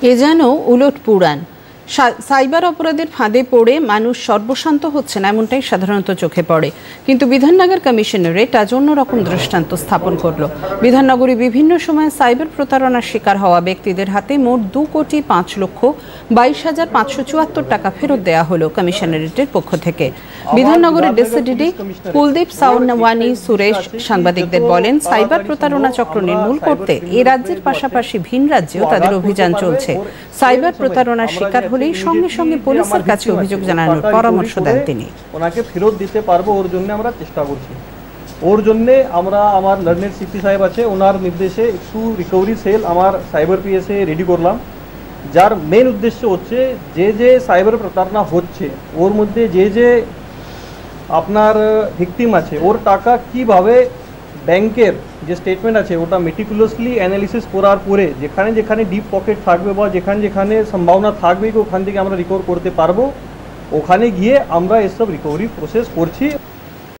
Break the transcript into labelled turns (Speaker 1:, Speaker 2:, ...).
Speaker 1: এ যেন উলট পুরাণ। সাইবার অপরাধের ফাঁদে পড়ে মানুষ সর্বশান্ত হচ্ছে না, এমনটাই সাধারণত চোখে পড়ে। কিন্তু বিধাননগর কমিশনারেট আজ অন্যরকম দৃষ্টান্ত স্থাপন করল। বিধাননগরে বিভিন্ন সময় সাইবার প্রতারণার শিকার হওয়া ব্যক্তিদের হাতে মোট 2,05,22,574 টাকা ফেরত দেওয়া হলো কমিশনারেটের পক্ষ থেকে। বিধাননগরের ডিসিডিডি কুলদীপ সাওয়ানি সুরেশ সাংবাদিকদের বলেন, সাইবার প্রতারণা চক্র নির্মূল করতে এ রাজ্যের পাশাপাশি ভিন রাজ্যেও তাদের অভিযান চলছে। সাইবার প্রতারণার শিকার হলেই সঙ্গে সঙ্গে পুলিশের কাছে অভিযোগ জানানোর পরামর্শ দেন তিনি।
Speaker 2: ওনাকে ফেরত দিতে পারবো, ওর জন্য আমরা চেষ্টা করছি। ওর জন্য আমরা আমার লার্নেড সিপি সাহেব আছে, ওনার নির্দেশে একটু রিকভারি সেল আমার সাইবার পিএসএ রেডি করলাম, যার মেন উদ্দেশ্য হচ্ছে যে সাইবার প্রতারণা হচ্ছে ওর মধ্যে যে আপনার ভিকটিম আছে ওর টাকা কিভাবে ব্যাংকের যে স্টেটমেন্ট আছে ওটা মেটিকুলাসলি অ্যানালিসিস করার পরে যেখানে যেখানে ডিপ পকেট থাকবে বা যেখানে যেখানে সম্ভাবনা থাকবে ওখান থেকে আমরা রিকভার করতে পারবো, ওখানে গিয়ে আমরা এসব রিকভারি প্রসেস করছি।